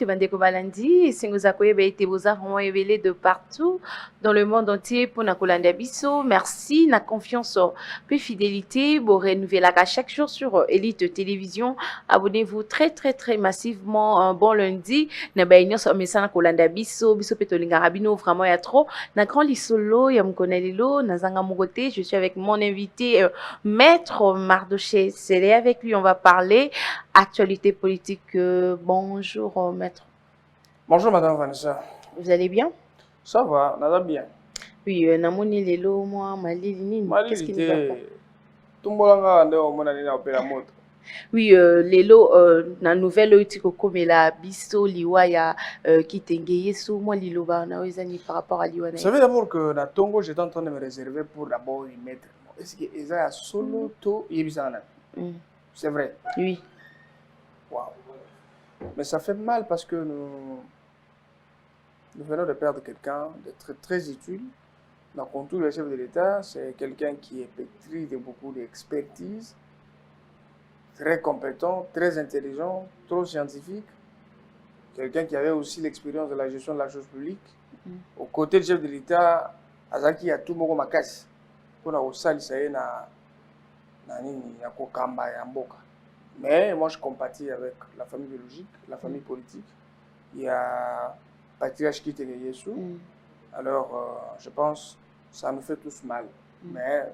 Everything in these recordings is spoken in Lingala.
Bandeko Balandi, Singozakoye Baïté Bozar, vraiment révélé de partout dans le monde entier pour Nakolanda Bisso. Merci, na confiance, peu fidélité, pour renouveler la chaque jour sur Elite Télévision. Abonnez-vous très très très massivement. Un bon lundi. Na baïnyo sur message Nakolanda Bisso, Bisso Petolinga Rabino, vraiment il y a trop. Na grand lisolo, ya mkonelilo, na zanga mogote. Je suis avec mon invité, Maître Mardoché. C'est avec lui on va parler actualité politique. Bonjour, Maître. Bonjour, Madame Vanessa. Vous allez bien? Ça va, nada bien. Oui, namoni lelo moi malili nini. Qu'est-ce qui ne va pas? Tumbolanga ndo mona nina opera moto. Oui, lelo na nouvelle utiko komela biso liwa ya kitenge yesu moi liloba na wezani par rapport à liwa na. Vous savez d'abord que na Tongo j'étais en train de me réserver pour d'abord y mettre. Est-ce que Eza a solo to yebisana? C'est vrai. Oui. Waouh. Mais ça fait mal parce que nous venons de perdre quelqu'un de très, très utile. Dans le contour du chef de l'État, c'est quelqu'un qui est pétri de beaucoup d'expertise, très compétent, très intelligent, trop scientifique. Quelqu'un qui avait aussi l'expérience de la gestion de la chose publique. Au côté du chef de l'État, Azaki a tout le monde makasi. Pour la salle, ça y est, mais moi, je compatis avec la famille biologique, la famille politique. Il y a Patriarche qui était Yesu. Alors, je pense que ça nous fait tous mal. Mais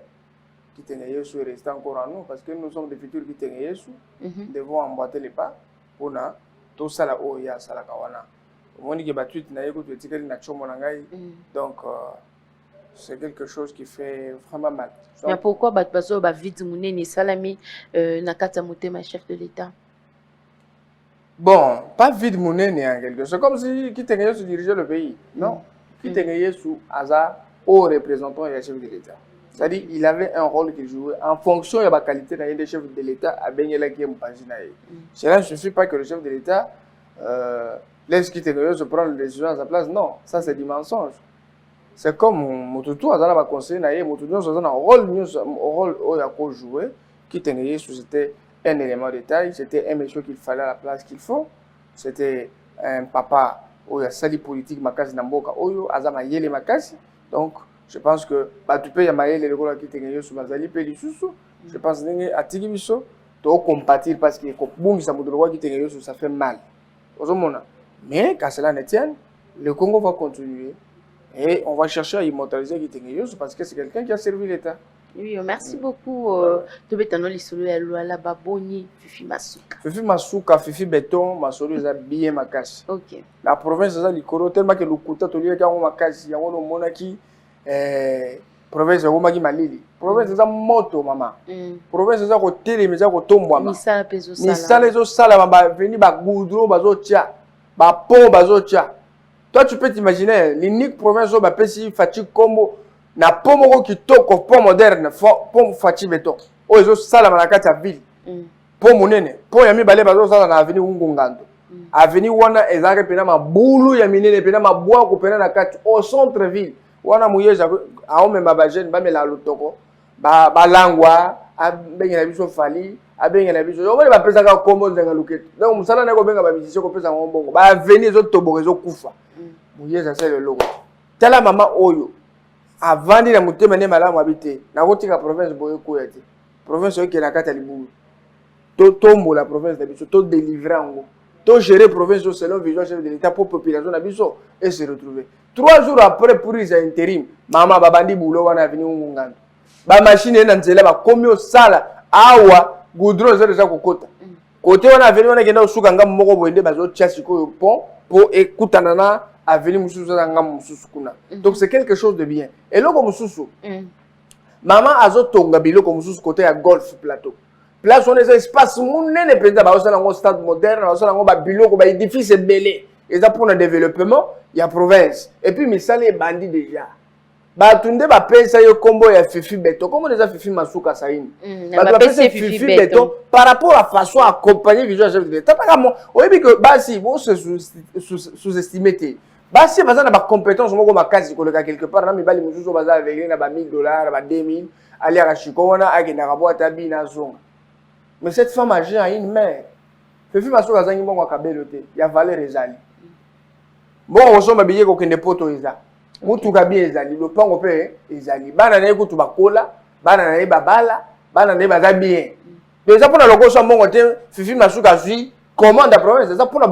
qui était Yesu est resté encore en nous parce que nous sommes des futurs qui étaient Yesu. Nous devons emboîter les pas pour tout ça là où il y a ça là kawana. Donc, c'est quelque chose qui fait vraiment mal. Mais pourquoi Batbazo va vite mouner salami nakata motema chef de l'État? Bon, pas vite mouner en quelque chose. C'est comme si Kitenge se dirigeait le pays. Non. Kitenge sous Aza au représentant et chef de l'État. C'est-à-dire il avait un rôle qu'il jouait en fonction de la qualité des chefs de l'État à Benyela qui est Mpaginaï. Cela ne suffit pas que le chef de l'État laisse Kitenge se prendre les décisions à sa place. Non, ça c'est du mensonge. C'est comme Motutu a un conseil, Motutu a un rôle où il a joué. Kitenge c'était un élément de taille, c'était un monsieur qu'il fallait à la place qu'il faut. C'était un papa où il y a sali politique makasi namboka oyo azama yele makasi. Donc je pense que tu peux y amayer les logola Kitenge sur Mazali Pelisusu. Je pense que atigi biso to compatir parce que bon ça modelo Kitenge ça fait mal. Mais quand cela ne tienne, le Congo va continuer. Et on va chercher à immortaliser Kitenge parce que c'est quelqu'un qui a servi l'État. Oui, merci beaucoup. Tobetano lisolo ya lwala baboni Fifi Masuka. Fifi Masuka, Fifi Béton, Masolo eza bien makasi. OK. La province eza likolo tellement que lokuta to lieka ngo makasi yango no monaki province ya Gomaki Malili. Province eza moto mama. Province eza ko telemeza ko tombwama. Misala pezo sala. Misala ezo sala ba veni ba goudron bazo tia. Ba pont bazo tia. Toi, tu peux t'imaginer, l'unique province où il Fati Kombo, na pomoko qui toque pont moderne, pont Fati Béton. Oh, ils ont ça la malakati à ville. Pont monene, pont yami balé bazo ça na avenue Ngongando. Avenue wana ezake pena ma boulou ya minene pena ma bois ko pena na kati au centre ville. Wana muyeja a ome ma bajene ba mela lutoko. Ba langwa, a bengi na biso fali. Abenga na biso yo ba pesa ka kombo nzenga luketo donc musala na ko benga ba musicien ko pesa ngombongo ba venir zo tobo zo kufa muyeza c'est le logo tala mama oyo avandi na mutema ne malamu habité na kotika province boye ko yati province yo kena kata libu to tombo la province de biso to délivrer ngo to gérer province selon vision chef de l'État pour population na biso et se retrouver 3 jours après pour les intérim mama babandi bulo wana vini ngungando ba machine na nzela ba komi o sala awa goudron c'est déjà kokota côté on a venu on a genda osuka ngam moko boende bazo tia siko pont pour écoutana na avenue mususu za ngam mususu kuna donc c'est quelque chose de bien et loko mususu maman azo tonga biloko mususu côté ya golf plateau place on est espace munene président ba osala ngo stade moderne ba osala ngo ba biloko ba édifice belé et ça pour le développement il y a province et puis misale bandi déjà Batunde ba pesa yo kombo ya Fifi Béton. Comment déjà Fifi Masuka saini? Ba pesa Fifi Béton par rapport à la façon à accompagner visuel chef de l'État. Parce que on dit que basi bon se sous-estimer. Basi baza na ba compétence moko makasi ko leka quelque part na mibali mususu baza avec na ba $1000, ba 2000, aller à Chikona, à Genarabo Tabi na zonga. Mais cette femme a une mère. Fifi Masuka azangi mbongo akabelo te ya valeur ezali mbongo osomba biye ko kende poto eza mutuka bi ezali lopango pe ezali bana na ekutu bakola bana na ye babala bana na ye baza bien déjà pour na lokoso mbongo te Fifi Masuka zui commande la province ça pour na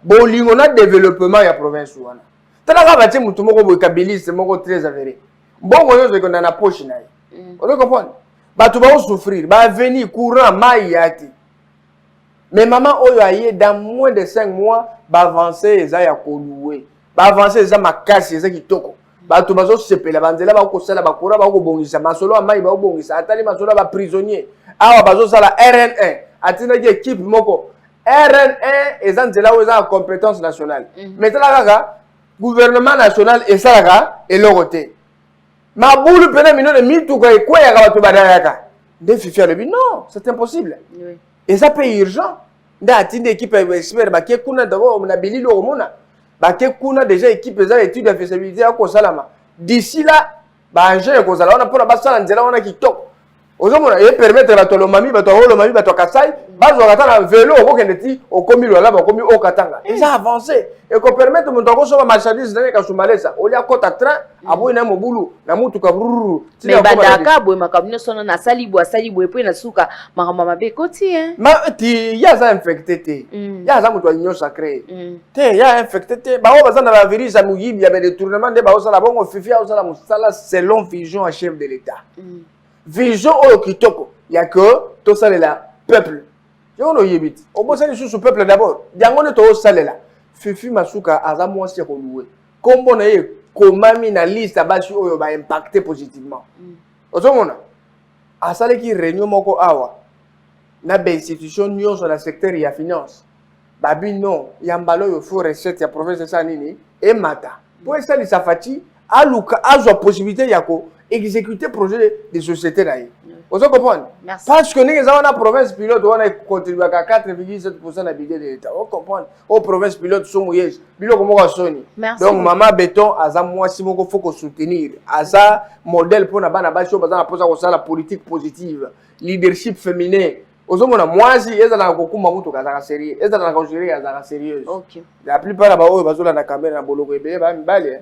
bolingo na développement ya province wana tala ka bati mutu moko boy kabiliste moko très avéré mbongo yo zeko na poche na ye on comprend batu ba souffrir ba venir courant mai yati mais maman oyo aye dans moins de 5 mois ba avancer eza ya kolouer ba avancer eza makasi eza kitoko batu bazo sepela banzela ba ko sala ba kura ba ko bongisa masolo amai ba bongisa atali masolo ba prisonnier awa bazo sala RN1 atina ki équipe moko RN1 eza nzela oyo eza en compétence nationale mais tala kaka gouvernement national esalaka eloko te mabulu pena mino de mituka ekweyaka bato badayaka nde Fifi alobi non c'est impossible et ça peut urgent nde atindi équipe expert bake kuna d'abord na bilili okomona bake kuna déjà équipe eza étude ya faisabilité ya kosalama d'ici là baengin ekozala wana mpona basala nzela wana kitoko ozomona e permettre bato lomami bato olomami bato kasai bazwaka ta na vélo okokende ti okomi lwala bakomi okatanga eza avancé eko permettre moto akosoba marchandise na kasumbalesa olia kota train aboyi na mobulu na mutuka brrr mais badaka boye makambo nyonso na asali boye po na suka makambo mabe ekoti ma ti ya za infecté te ya za moto alignon sacré te ya infecté te bao baza na ba virus ya muyibi ya ba détournement nde baosala bongo Fifi aosala mosala selon vision à chef de l'état vision oyo kitoko ya que to salela peuple yono yebiti obosali sous peuple d'abord yango ne to salela Fifi Masuka aza mwasi ya kolouer kombo na ye komami na liste basi oyo ba impacter positivement ozomona asaleki réunion moko awa na ba institution nyonso na secteur ya finance babi non yambalo yo faut recette ya province sa nini e mata po esali safati aluka azwa possibilité ya ko exécuter projet de société là. Vous comprenez? Parce que nous avons une province pilote, on a contribué à 4,7% de budget de l'État. Vous comprenez? Aux provinces pilotes sont mouillées. Donc maman béton, aza moi si mon faut qu'on soutenir, aza modèle pour na bana bacho, bazana posa ko la politique positive, leadership féminin. Ozomona mwasi eza na kokuma mutu kazaka sérieux, eza na kongérer kazaka sérieuse. OK. La plupart ba oyo bazola na caméra na boloko ebe ba mbali.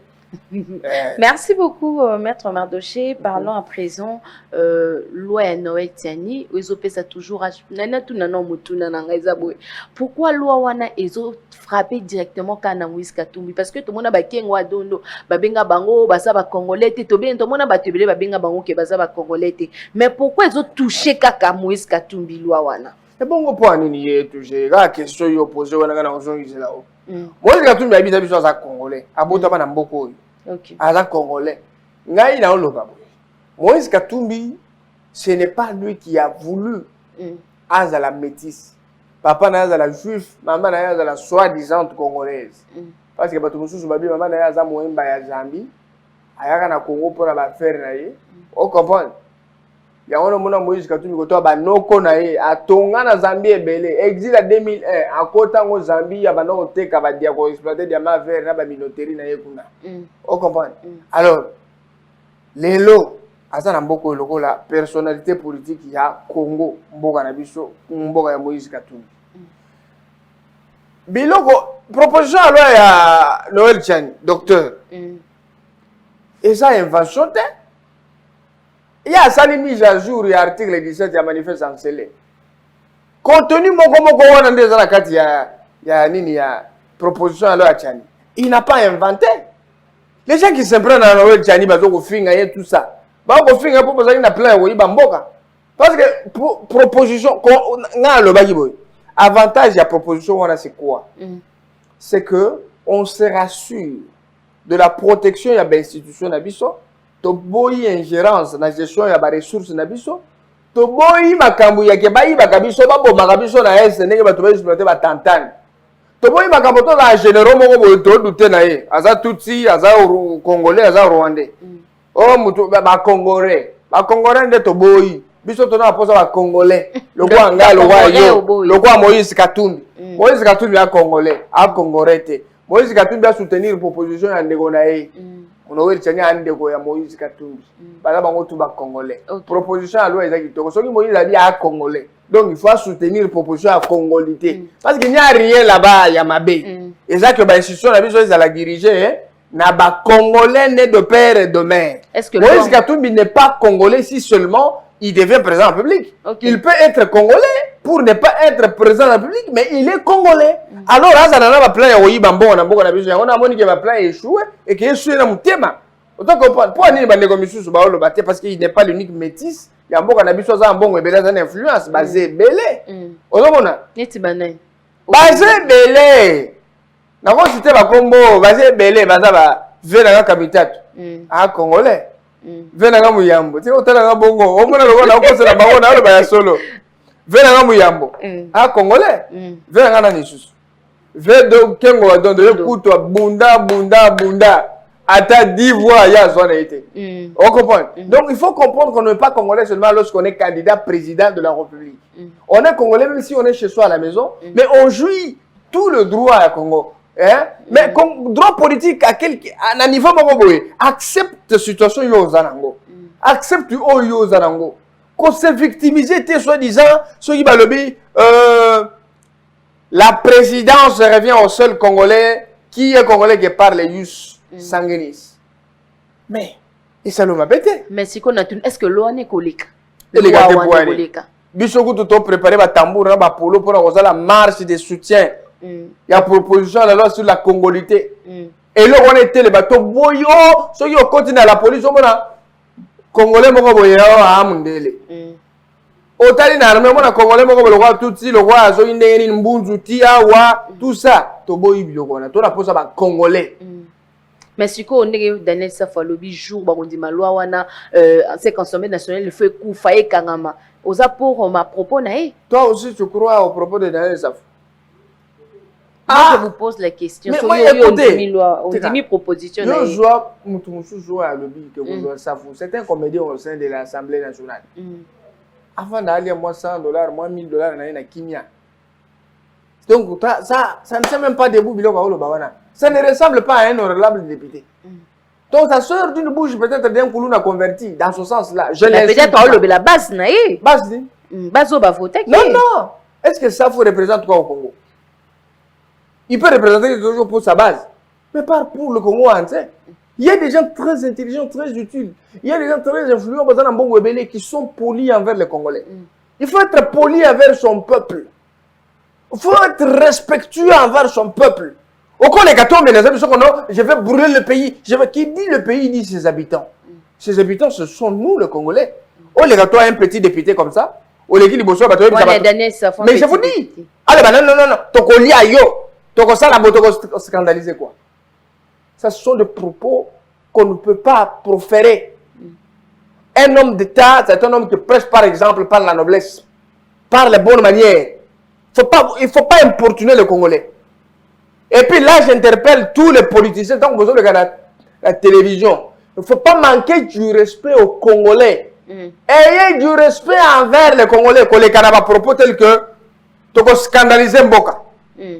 Merci beaucoup, Maître Mardoché. Parlons à présent loi Noël Tiani. Ils toujours pourquoi loi wana ezo frapper directement kana Moïse Katumbi parce que tout le monde a bakengo dondo babenga bango basa ba congolais te to bien tout le monde a batebele babenga bango ke basa ba congolais te mais pourquoi ils ont touché kaka Moïse Katumbi loi wana et bon point nini ye touché la question yo posé wana kana ozongizela o Moïse Katumbi habita biso za congolais abota bana mboko. OK. Aza congolais. Ngai na oloba boy. Moïse Katumbi, ce n'est pas lui qui a voulu aza la métisse. Papa na aza la juif, maman na aza la soi-disant congolaise. Parce que bato mususu babi maman na aza moemba ya Zambie. Ayaka na Congo pour la faire na ye. O comprendre? Ya ono mona Moïse Katumbi ko to ba noko na ye atonga na Zambie ebele exil à 2001 akota ngo Zambie ya bana oteka ba dia ko exploiter dia ma vert na ba minoterie na ye kuna. O comprendre? Alors lelo asa na mboko loko la personnalité politique ya Congo mboka na biso mboka ya Moïse Katumbi. Biloko proposition alors ya Noël Tiani docteur. Et ça invention te il y a ça mise à jour et article 17 ya manifeste en scellé. Contenu moko wana ndeza na kati ya nini ya proposition alors ya Tiani. Il n'a pas inventé. Les gens qui se prennent à Noël Tiani bazo ko finga et tout ça. Ba ko finga pour bazali na plan ko mboka. Parce que proposition nga lo baki boy. Avantage ya proposition wana c'est quoi? C'est que on se rassure de la protection ya l'institution na biso. To boyi ingérence na gestion ya ba ressources na biso to boyi makambu ya ke bayi bakabiso babo makabiso na est ndenge bato ba exploiter ba tantane to boyi makambu to la généraux moko boyo to douter na ye aza tutsi aza congolais aza rwandais o mutu ba congolais nde to boyi biso to na posa ba congolais lokwa ngalo wa yo lokwa Moïse Katumbi Moïse Katumbi a congolais te Moïse Katumbi a soutenir proposition ya ndeko na ye on a eu tchania ande ko ya Moïse Katumbi bala bango tout ba congolais proposition à loi ezaki to soki Moïse a dit à congolais donc il faut soutenir proposition à congolité parce qu'il n'y a rien là-bas ya mabe ezaki ba institution la biso ezala diriger na ba congolais né de père et de mère. Est-ce que Moïse Katumbi n'est pas congolais si seulement il devient président en public. Il peut être congolais pour ne pas être président en public, mais il est congolais. Alors, Azanana va plein de bambon, on a beaucoup d'habitude, on a moni qui va plein échoué et qui est échoué dans mon thème. Autant comprendre. Pourquoi il y a des commissions sur le bâtiment parce qu'il n'est pas l'unique métis. Il y a beaucoup d'habitude, ça a un bon et belle influence basée belé. On a basé belé. Na ko cité ba Congo, basé belé, baza ba vena kabitat. Ah congolais. Venanga muyambo ti otala bongo omona lokona okosela bango na ba ya solo venanga muyambo congolais venanga na nisusu vedo kengo dondo yekuto bunda ata 10 voix ya zone été on comprend donc il faut comprendre qu'on n'est pas congolais seulement lorsqu'on est candidat président de la République on est congolais même si on est chez soi à la maison mais on jouit tout le droit à Congo. Mais comme droit politique à un niveau accepte la situation yo accepte yo zanango qu'on s'est victimisé soi-disant ceux qui balobi la présidence revient au seul congolais qui est congolais qui parle jus sanguinis mais et ça m'a pété mais si qu'on a est-ce que l'on est colique les gars biso tout préparer ba tambour ba polo pour la marche de soutien. Il y a proposition à la loi sur la congolité. Et là, on était les bateaux boyo. Ceux qui continuent à la police, on a congolais moko boyo à Amundele. Autant il armée, on a congolais moko le roi tout le roi zo indeni mbunzu tiawa tout ça. To boyo biloko na. To la pose ba congolais. Mais si on est Daniel Safalobi jour ba on dit ma loi wana c'est consommé national le fait coup faye kangama. Aux apports ma propos na e. Toi aussi tu crois au propos de Daniel Safalobi? Je vous pose la question. Mais moi, écoutez, on dit mes propositions. C'est un comédien au sein de l'Assemblée nationale. Avant d'aller, moi, $100, moi, $1000, on a Kimia. Donc, ça ne tient même pas debout. Ça ne ressemble pas à un honorable député. Donc, ça sort d'une bouche peut-être d'un couloir a converti dans ce sens-là. Je l'ai peut-être la base, naïe. Base, base au bavoté. Non, non. Est-ce que ça vous représente quoi au Congo? Il peut représenter toujours pour sa base, mais pas pour le Congo entier. Il y a des gens très intelligents, très utiles. Il y a des gens très influents qui sont polis envers les Congolais. Il faut être poli envers son peuple. Il faut être respectueux envers son peuple. Au cas je vais brûler le pays. Qui dit le pays dit ses habitants. Ses habitants, ce sont nous, les Congolais. Oh, les gâteaux, un petit député comme ça. Oh, les mais je vous dis. Allez, non. Tokoli ayo. Ça, la scandaliser quoi. Ce sont des propos qu'on ne peut pas proférer. Un homme d'État, c'est un homme qui prêche par exemple par la noblesse, par les bonnes manières. Il ne faut pas importuner les Congolais. Et puis là, j'interpelle tous les politiciens, tant que vous regardez la télévision. Il ne faut pas manquer du respect aux Congolais. Ayez du respect envers les Congolais. Que les Canada propos tels que tu scandaliser Mboka.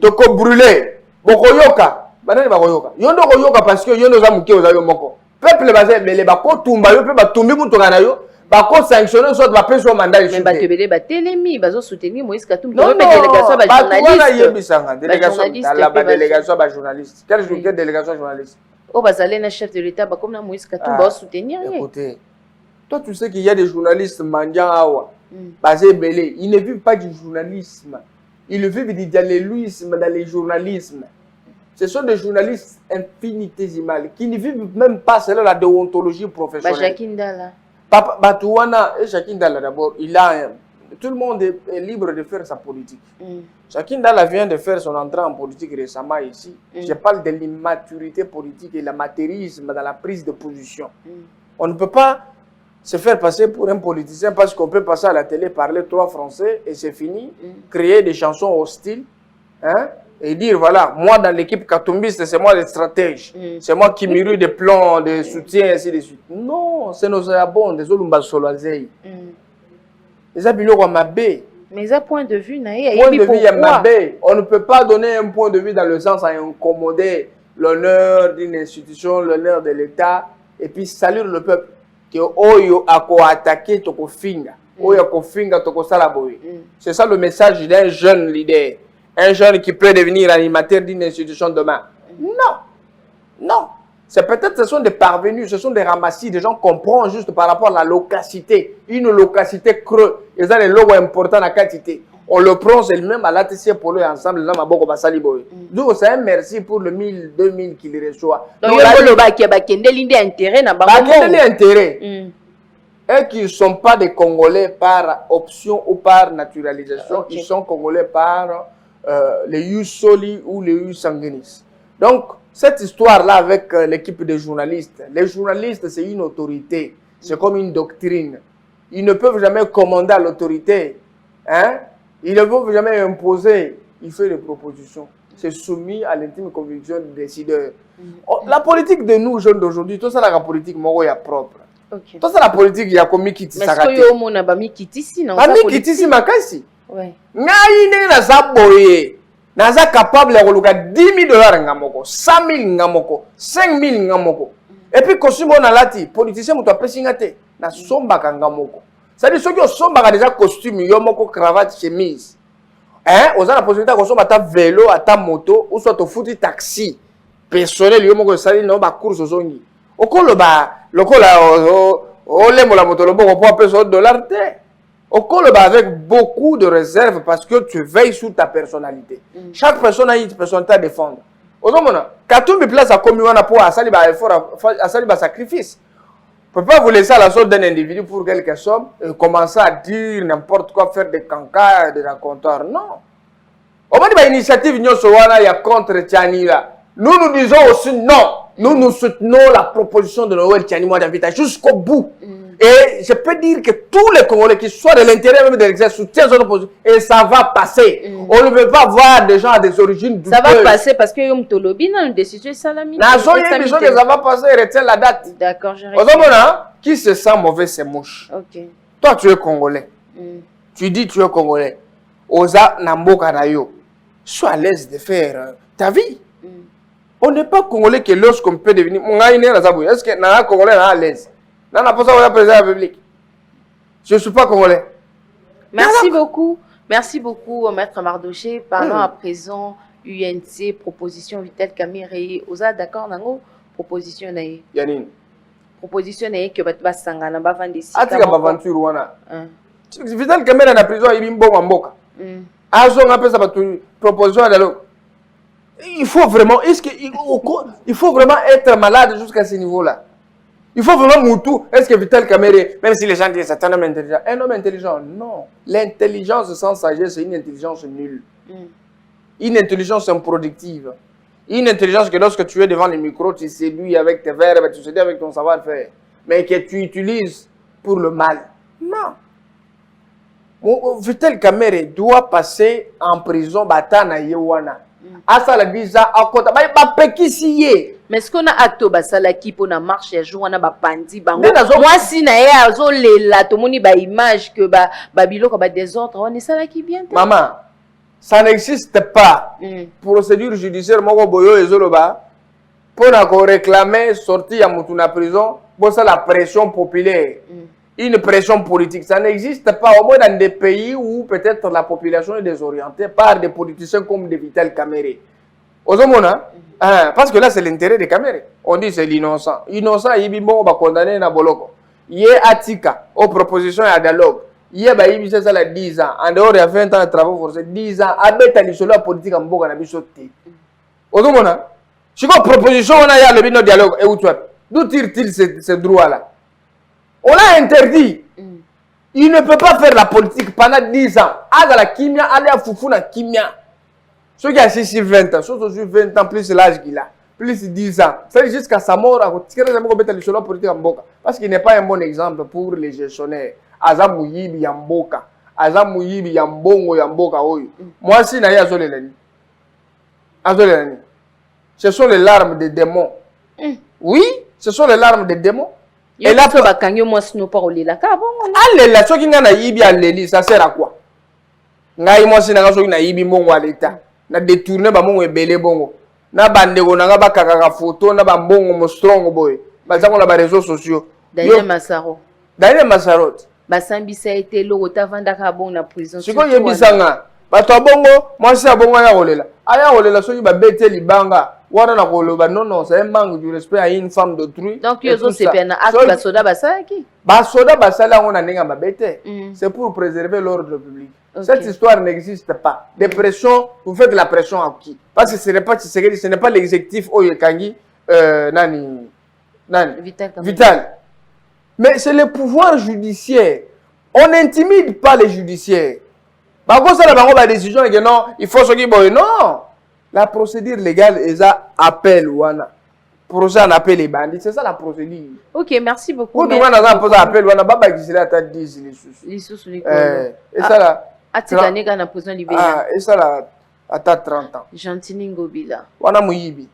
Toko brûler bokoyoka banani bakoyoka yondo koyoka parce que yondo za muke oza yo moko peuple basé belé bako tumba yo pe batumbi mutu kana yo bako sanctionner soit ba peso mandat ici mais batebele batelemi bazo soutenir Moïse Katumbi non délégation ba journaliste yebisanga délégation la délégation ba journaliste quelle délégation journaliste oh bazalé na chef de l'état ba comme na Moïse Katumbi ba soutenir écoutez toi tu sais qu'il y a des journalistes mendiants awa basé belé ils ne vivent pas du journalisme. Ils vivent du dialléluisme dans les journalismes. Ce sont des journalistes infinitésimales qui ne vivent même pas selon la déontologie professionnelle. Jacquindala. Batouana et Jacquindala d'abord, tout le monde est libre de faire sa politique. Jacquindala vient de faire son entrée en politique récemment ici. Je parle de l'immaturité politique et l'amateurisme dans la prise de position. On ne peut pas se faire passer pour un politicien parce qu'on peut passer à la télé, parler 3 français et c'est fini, créer des chansons hostiles, hein, et dire voilà, moi dans l'équipe katumbiste, c'est moi le stratège, c'est moi qui mûris des plans de soutien, et ainsi de suite. Non, c'est nos abons, des Olumba Solazei. Les abiloko mabé. Mais à point de vue, point de vue, on ne peut pas donner un point de vue dans le sens à incommoder l'honneur d'une institution, l'honneur de l'État, et puis salir le peuple. Que Oyo a attaqué Toko Finga. Oyo a Finga Toko Salaboy. C'est ça le message d'un jeune leader. Un jeune qui peut devenir animateur d'une institution demain. Non. Non. C'est peut-être ce sont des parvenus, ce sont des ramassis, des gens qui comprennent juste par rapport à la localité. Une localité creuse. Ils ont des logos importants dans la quantité. On le prend elle-même à l'ATC pour eux ensemble. Là, Maboko Basali Boy. Donc, c'est un merci pour le 1000, 2000 qu'il reçoit. Donc, il y a intérêt. Intérêt. Et qu'ils ne sont pas des Congolais par option ou par naturalisation. Ils sont Congolais par les Yusoli ou les Yusanguinis. Donc, cette histoire-là avec l'équipe des journalistes, les journalistes, c'est une autorité. C'est comme une doctrine. Ils ne peuvent jamais commander à l'autorité. Hein? Ils ne peuvent jamais imposer. Il fait des propositions. C'est soumis à l'intime conviction des décideurs. La politique de nous, jeunes d'aujourd'hui, tout ça, la politique, moi, est propre. Tout ça, la politique, il y a comme Mikiti Sarate. Mais est-ce qu'il y a Mikiti ici? Mikiti ici, Makasi. Oui. Naza capable de $10 000 ngamoko, 100 000 ngamoko, 5 000 ngamoko. Et puis, quand on a lati, politicien, on doit singate, na somba ngamoko. C'est-à-dire, ceux qui ont somba déjà costume, yomoko, cravate, chemise. Hein, on a la possibilité de consommer à vélo, à moto, ou soit au foot taxi. Personnel, yomoko, sali, no, ba course zongi. Au col, le col, la moto, le bon, on peut appeler ça $1. Au col, avec beaucoup de réserve parce que tu veilles sur ta personnalité. Chaque personne a une personnalité à défendre. Quand tu me places à communion pour à saliba sacrifice, je ne peux pas vous laisser à la sorte d'un individu pour quelque chose et commencer à dire n'importe quoi, faire des cancans, des raconteurs. Non. Au moment de l'initiative, il y a contre Tianira. Nous disons aussi non. Nous soutenons la proposition de Noël Tianima d'invitation jusqu'au bout. Et je peux dire que tous les Congolais qui soient de l'intérieur même de l'exercice soutiennent son opposition. Et ça va passer. On ne veut pas voir des gens à des origines douteuses. Ça va passer parce que Yom Tolobi dans une décision salami. Ça va passer, retient la date. D'accord, j'ai qui se sent mauvais, c'est mouche. Ok. Toi, tu es Congolais. Tu dis tu es Congolais. Oza Namboka Nayo. Sois à l'aise de faire ta vie. On n'est pas Congolais que lorsqu'on peut devenir. Est-ce que un Congolais est à l'aise? Non, pas ça, on a président de la République. Je ne suis pas Congolais. Merci beaucoup. Merci beaucoup, Maître Mardoché. Parlons à présent UNC, proposition Vital Kamerhe. Oza d'accord, nango proposition nae. Yanine. Proposition nae que bat sangana ba vandisi. Atika ba aventure wana. Vital Kamerhe na prison ibimbo mamboka. Azo ngapesa ba proposition à dialogue. Il faut vraiment, il faut vraiment être malade jusqu'à ce niveau-là. Il faut vraiment Moutou. Est-ce que Vital Kamerhe, même si les gens disent c'est un homme intelligent, un homme intelligent, non. L'intelligence sans sagesse, c'est une intelligence nulle. Une intelligence improductive. Une intelligence que lorsque tu es devant les micros, tu séduis avec tes verbes, tu séduis avec ton savoir-faire, mais que tu utilises pour le mal. Non. Vital Kamerhe doit passer en prison, Batana Yewana. Asa la visa à côté, bah pékisiye. Mais est-ce qu'on a acte basala qui pour na marche ya jour na ba pandi bango. Moi si na ya azo lela to moni ba image que ba biloko ba désordre on est ça là qui bien. Maman, ça n'existe pas. Procédure judiciaire moko boyo ezoloba pour na réclamer sortir ya mutu na prison, pour ça la pression populaire. Une pression politique, ça n'existe pas au moins dans des pays où peut-être la population est désorientée par des politiciens comme de Vital Kamerhe. Parce que là c'est l'intérêt de Kamerhe. On dit c'est l'innocent. Innocent, il va condamner na boloko. Il est Atika, aux propositions et à dialogue. Il y a 10 ans, en dehors de 20 ans de travaux forcés, 10 ans, avec la politique en Boga na bisoté. Ozomona, si une proposition on a le bino dialogue et où tu as, d'où tire-t-il ce droit-là? On a interdit. Il ne peut pas faire la politique pendant 10 ans. Aga la kimia, aller à foufou na kimia. Ceux qui ont 20 ans, ceux qui ont 20 ans, plus l'âge qu'il a, plus 10 ans. C'est jusqu'à sa mort, parce qu'il n'est pas un bon exemple pour les gestionnaires. Azam Mouyibi Yamboka. Azam Mouyibi Yambongo Yamboka. Moi, si n'a pas Azolelani. Ce sont les larmes des démons. Oui, ce sont les larmes des démons. Et là, tu vas gagner moi si nous parlons là. Allez là, ce qui n'a ibi à l'élite, ça sert à quoi? N'a moi si n'a pas ibi mon à l'état, n'a détourné ba mon ebele bongo. na bandeko na nga bakaka photo na bambongo mo strong boy bazako na ba réseaux sociaux Daniel Massaro basambisa été loko tavandaka bon na prison siko yebisanga bato abongo mwasi abongo aya kolela soki babete libanga wana na koloba non c'est un manque du respect à une femme d'autrui donc yozo sepena acte basoda basalaki basoda basala ngo na ndenge mabete c'est pour préserver l'ordre public. Cette histoire n'existe pas. Des pressions, vous faites la pression à qui? Parce que ce n'est pas l'exécutif Oyekangi Nani Vital. Mais c'est le pouvoir judiciaire. On n'intimide pas les judiciaires. Par contre, ça la décision et que non, il faut ce qui boy. Non. La procédure légale est à appel ouana. Procès en appel les bandits, c'est ça la procédure. OK, merci beaucoup. Quand on a posé appel ouana baba qui s'est à 10 les sous. Et ça là Atikane kana prison libérée. Et ça là à 30 ans. Gentini Ngobila. Wana muyibi.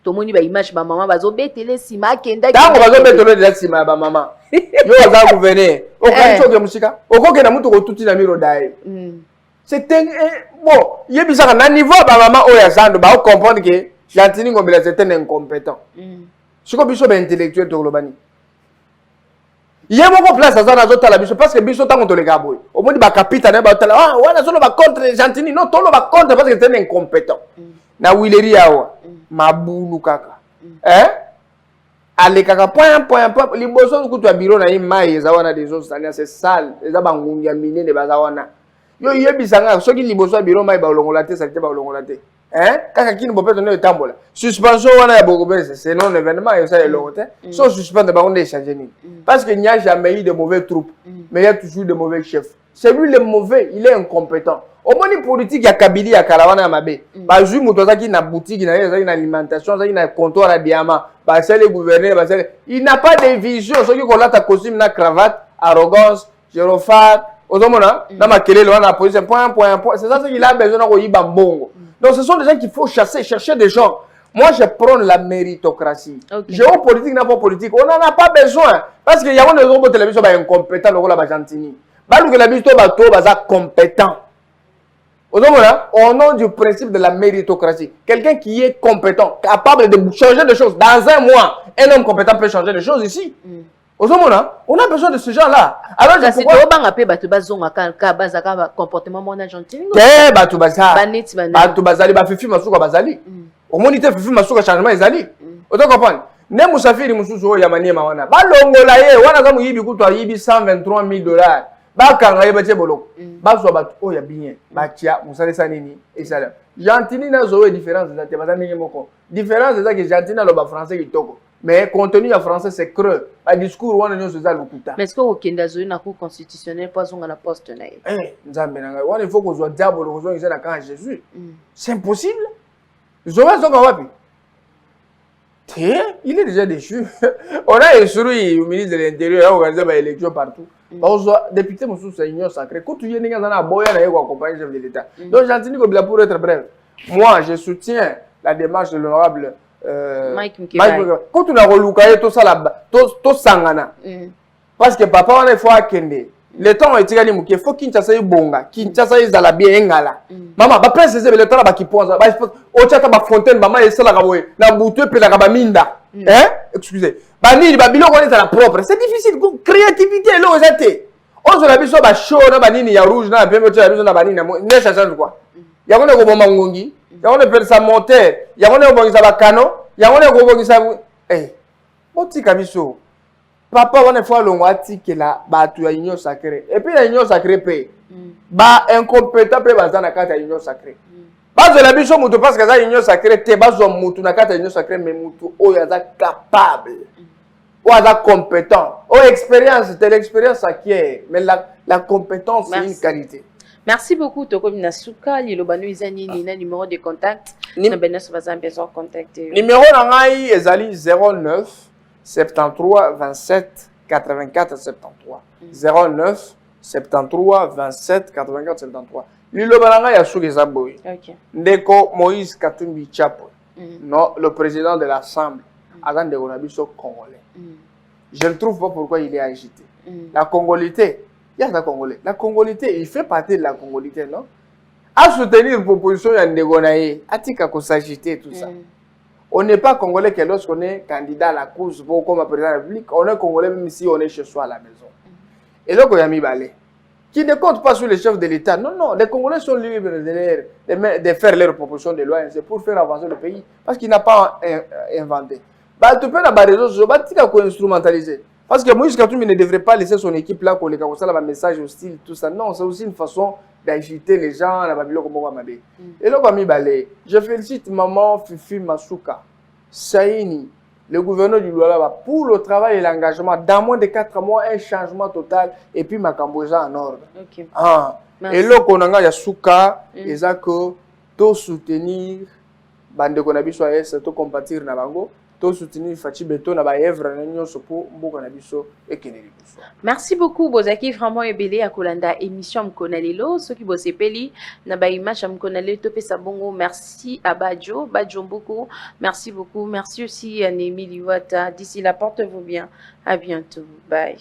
Tomoni ba image ba maman bazo betele sima kenda. Tango bazo betele de sima ba maman. Yo za gouverner. O kan choke musika. O ko kena mutu ko tuti na miro dai. C'est un bon, yebisa na niveau ba maman o ya zando ba comprendre que Gentini Ngobila c'est un incompétent. Siko biso ba intellectuel to globani. Il y a beaucoup de place à la biso parce que biso tango to le gaboy. Au moins ba capitaine ba tala ah wana solo ba contre Gentini non tolo ba contre parce que c'est un incompétent. Na wileri awa mabulu kaka. Ale kaka point liboso kutu biro na imai eza wana des autres c'est sale eza bangungi ya mine ne baza wana. Yo yebisanga soki liboso biro mai ba longola te ça te ba longola te. Kaka kini bopeto ne tambola. Suspension wana ya bokobese c'est non événement et ça est longote. So suspendre ba on échanger ni. Parce qu'il n'y a jamais eu de mauvais troupes, mais il y a toujours de mauvais chefs. C'est lui le mauvais, il est incompétent. Au moins les politiques ya Kabili ya Kalawana ya Mabe. Ba ju muto zaki na boutique na alimentation, zaki na comptoir à diamant, ba le gouverneur, il n'a pas de vision, ce qui kola ta costume na cravate, arrogance, gyrophare, ozomona na makelele wana position point. C'est ça ce qu'il a besoin na ko yiba mbongo. Donc ce sont des gens qu'il faut chercher des gens. Moi, je prends la méritocratie. Géopolitique n'a pas politique. On n'en a pas besoin. Parce qu'il y a des gens qui sont incompétents, qui sont gentils. Les gens sont compétents. Au nom du principe de la méritocratie, quelqu'un qui est compétent, capable de changer des choses. Dans un mois, un homme compétent peut changer des choses ici. On a besoin de ce genre-là. Alors, c'est comportement gentil. Au moniteur fifi masuka changement ezali. Autant comprendre. Ne musafiri mususu ya maniema wana. Ba longola ye wana za muyibi kutwa yibi $123,000. Ba kanga ye batie boloko. Ba so ba o ya bien. Ba tia musalesa nini esala. Gentini na zo différence za te bazani moko. Différence za que Gentini lo ba français kitoko. Mais contenu en français c'est creux. Ba discours wana nyo za lokuta. Mais est-ce que okenda zo na cour constitutionnelle pas zonga na poste na ye? Nzambe nanga. Wana il faut que zo diable ko zo ngisa quand Jésus. C'est impossible. Zoé Zonga Wapi. Il est déjà déchu. On a instruit au ministre de l'Intérieur à organiser des élections partout. Député Moussou, c'est union sacrée. Quand tu viens de la Boya, il y a accompagner le chef de l'État. Donc, Gentini Ngobila, pour être bref, moi, je soutiens la démarche de l'honorable Mike Mkebai. Quand tu as relouqué tout ça là-bas, tout sangana. Parce que papa, on est fort à Kende. Le temps est égal, il faut qu'il y ait bonga, qu'il y ait la bien engala. Maman, ba prince c'est le temps ba qui pose, ba o tata ba fontaine maman et ça la gaboye, na bouteille pe la gabaminda. Excusez. Ba ni ba bilo connaît la propre. C'est difficile, créativité là ozate. On se la biso ba show na ba nini ya rouge na pembe to ya biso na ba nini ne change quoi. Ya kone ko bomba ngongi, ya kone per sa moteur, ya kone ko bongisa ba kano, ya kone ko bongisa otika biso. Papa on est fois longwati que la batu ya union sacrée et puis la union sacrée paye ba incompétent pe bazana kata union sacrée bazo la biso mutu parce que za union sacrée te bazo mutu na kata union sacrée mais mutu oyo aza capable ou aza compétent ou expérience c'est l'expérience acquiert mais la compétence c'est une qualité. Merci beaucoup Toko Minasuka Lilobano izani ni na numéro de contact na beneso bazan besoin contacter numéro na ngai ezali 09 73 27 84 73 09 73 27 84 73 Lilobalanga ya suki zaboy. Ndeko Moïse Katumbi Chapo. Non, le président de l'Assemblée Agande Gonabiso congolais. Je ne trouve pas pourquoi il est agité. La congolité, il y a la congolais. La congolité, il fait partie de la congolité, non? à soutenir proposition ya Ndegonaye, atika ko s'agiter tout ça. On n'est pas congolais que lorsqu'on est candidat à la cause comme président de la République, on est congolais même si on est chez soi à la maison. Et là, il y a mis balai, qui ne compte pas sur les chefs de l'État. Non, non, les Congolais sont libres de faire leurs propositions de loi. C'est pour faire avancer le pays. Parce qu'il n'a pas inventé. Bah, tu peux la réseau social, bah, tu peux instrumentaliser. Parce que Moïse Katumbi ne devrait pas laisser son équipe là pour les un message hostile, tout ça. Non, c'est aussi une façon d'agiter les gens à la Babylone comme on va m'aider. Et là, je félicite maman Fifi Masuka, Saini, le gouverneur du Lualaba, pour le travail et l'engagement. Dans moins de 4 mois, un changement total et puis ma Cambodge en ordre. Okay. Ah. Et là, on a Yasuka, et ça que tout soutenir, bande qu'on a besoin de tout compatir na bango. Merci beaucoup Bozaki vraiment ebele à kolanda émission mkonalelo ceux qui bosepeli na ba image mkonalelo to pesa bongo merci à Badjo beaucoup merci aussi à Némi Liwata d'ici là portez-vous bien à bientôt bye.